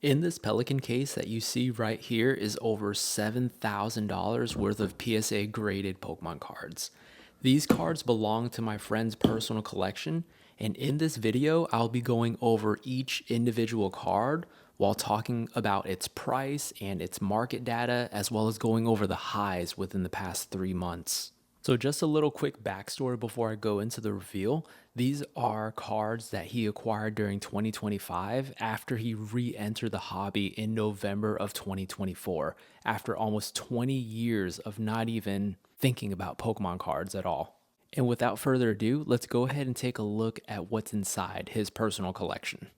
In this Pelican case that you see right here is over $7,000 worth of PSA graded Pokemon cards. These cards belong to my friend's personal collection, and in this video, I'll be going over each individual card while talking about its price and its market data, as well as going over the highs within the past 3 months. So just a little quick backstory before I go into the reveal. These are cards that he acquired during 2025 after he re-entered the hobby in November of 2024, after almost 20 years of not even thinking about Pokemon cards at all. And without further ado, let's go ahead and take a look at what's inside his personal collection.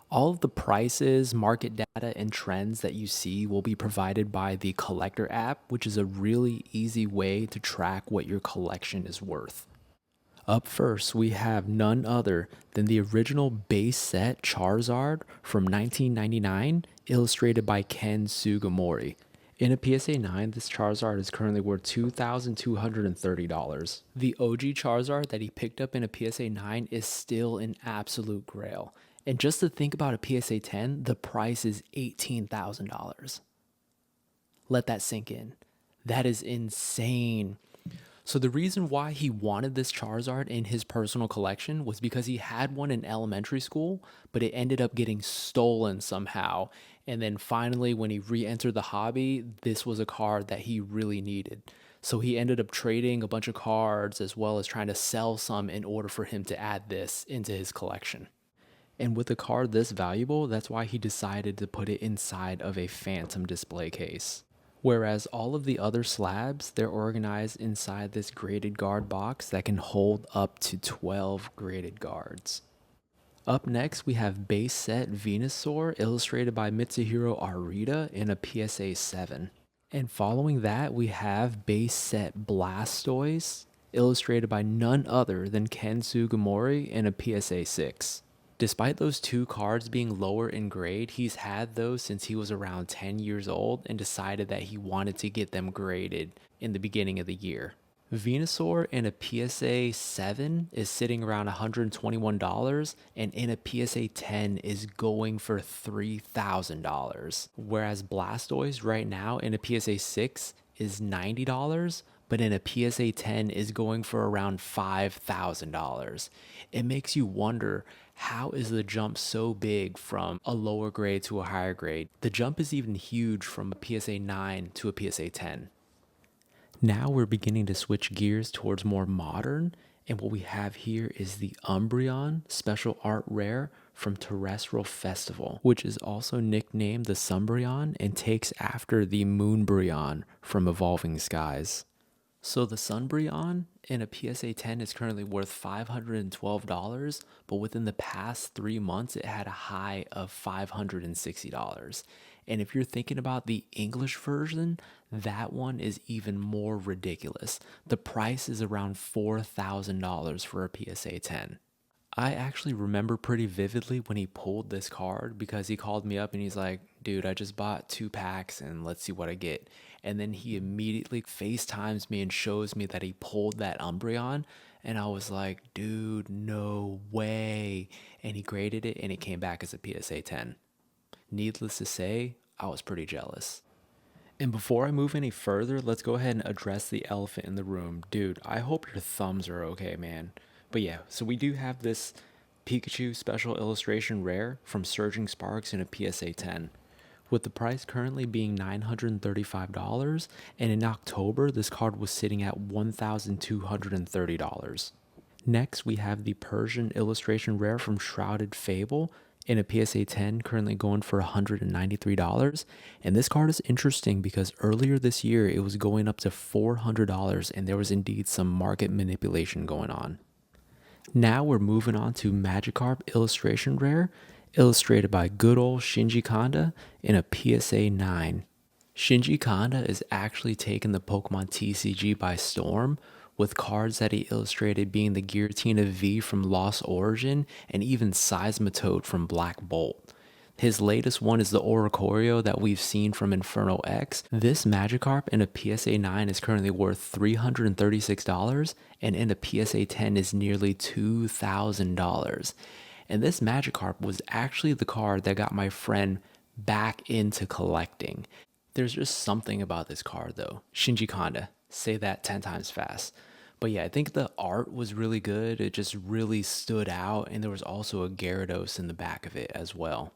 All of the prices, market data, and trends that you see will be provided by the Collector app, which is a really easy way to track what your collection is worth. Up first, we have none other than the original base set Charizard from 1999, illustrated by Ken Sugimori. In a PSA 9, this Charizard is currently worth $2,230. The OG Charizard that he picked up in a PSA 9 is still an absolute grail. And just to think about a PSA 10, the price is $18,000. Let that sink in. That is insane. So the reason why he wanted this Charizard in his personal collection was because he had one in elementary school, but it ended up getting stolen somehow. And then finally, when he re-entered the hobby, this was a card that he really needed. So he ended up trading a bunch of cards as well as trying to sell some in order for him to add this into his collection. And with a card this valuable, that's why he decided to put it inside of a phantom display case. Whereas all of the other slabs, they're organized inside this graded guard box that can hold up to 12 graded guards. Up next, we have Base Set Venusaur, illustrated by Mitsuhiro Arita in a PSA 7. And following that, we have Base Set Blastoise, illustrated by none other than Ken Sugimori in a PSA 6. Despite those two cards being lower in grade, he's had those since he was around 10 years old and decided that he wanted to get them graded in the beginning of the year. Venusaur in a PSA 7 is sitting around $121, and in a PSA 10 is going for $3,000. Whereas Blastoise right now in a PSA 6 is $90, but in a PSA 10 is going for around $5,000. It makes you wonder, how is the jump so big from a lower grade to a higher grade? The jump is even huge from a PSA 9 to a PSA 10. Now we're beginning to switch gears towards more modern, and what we have here is the Umbreon Special Art Rare from Terrestrial Festival, which is also nicknamed the Sumbreon and takes after the Moonbreon from Evolving Skies. So the Sunbreon in a PSA 10 is currently worth $512, but within the past 3 months, it had a high of $560. And if you're thinking about the English version, that one is even more ridiculous. The price is around $4,000 for a PSA 10. I actually remember pretty vividly when he pulled this card because he called me up and he's like, dude, I just bought 2 packs and let's see what I get. And then he immediately FaceTimes me and shows me that he pulled that Umbreon. And I was like, dude, no way. And he graded it and it came back as a PSA 10. Needless to say, I was pretty jealous. And before I move any further, let's go ahead and address the elephant in the room. Dude, I hope your thumbs are okay, man. But yeah, so we do have this Pikachu Special Illustration Rare from Surging Sparks in a PSA 10, with the price currently being $935, and in October, this card was sitting at $1,230. Next, we have the Persian Illustration Rare from Shrouded Fable in a PSA 10, currently going for $193. And this card is interesting because earlier this year, it was going up to $400, and there was indeed some market manipulation going on. Now we're moving on to Magikarp Illustration Rare, illustrated by good old Shinji Kanda in a PSA 9. Shinji Kanda is actually taking the Pokemon TCG by storm, with cards that he illustrated being the Giratina V from Lost Origin and even Seismitoad from Black Bolt. His latest one is the Oricorio that we've seen from Inferno X. This Magikarp in a PSA 9 is currently worth $336, and in a PSA 10 is nearly $2,000. And this Magikarp was actually the card that got my friend back into collecting. There's just something about this card though. Shinji Kanda, say that 10 times fast. But yeah, I think the art was really good. It just really stood out. And there was also a Gyarados in the back of it as well.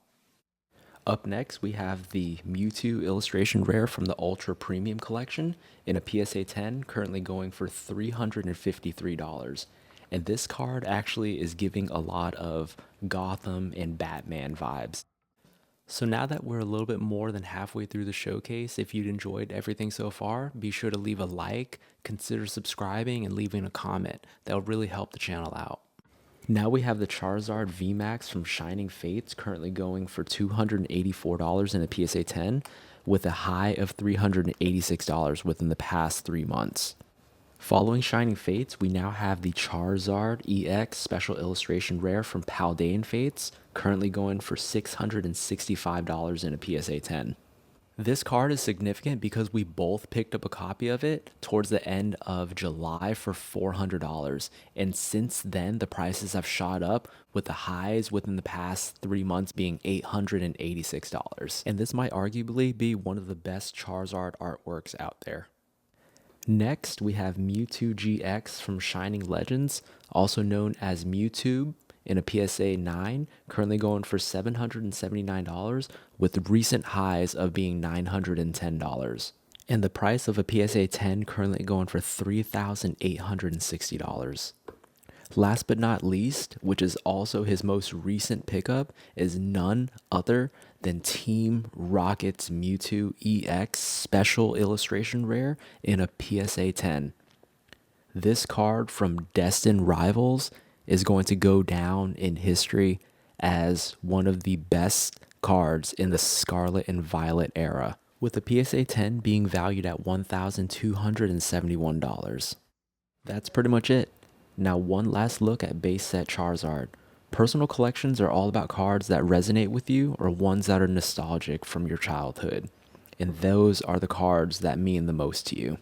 Up next, we have the Mewtwo illustration rare from the Ultra Premium Collection in a PSA 10, currently going for $353. And this card actually is giving a lot of Gotham and Batman vibes. So now that we're a little bit more than halfway through the showcase, if you'd enjoyed everything so far, be sure to leave a like, consider subscribing, and leaving a comment. That will really help the channel out. Now we have the Charizard VMAX from Shining Fates, currently going for $284 in a PSA 10, with a high of $386 within the past 3 months. Following Shining Fates, we now have the Charizard EX Special Illustration Rare from Paldean Fates, currently going for $665 in a PSA 10. This card is significant because we both picked up a copy of it towards the end of July for $400. And since then, the prices have shot up, with the highs within the past 3 months being $886. And this might arguably be one of the best Charizard artworks out there. Next, we have Mewtwo GX from Shining Legends, also known as Mewtwo, in a PSA 9, currently going for $779, with recent highs of being $910. And the price of a PSA 10 currently going for $3,860. Last but not least, which is also his most recent pickup, is none other than Team Rocket's Mewtwo EX Special Illustration Rare in a PSA 10. This card from Destined Rivals is going to go down in history as one of the best cards in the Scarlet and Violet era, with the PSA 10 being valued at $1,271. That's pretty much it. Now one last look at base set Charizard. Personal collections are all about cards that resonate with you or ones that are nostalgic from your childhood. And those are the cards that mean the most to you.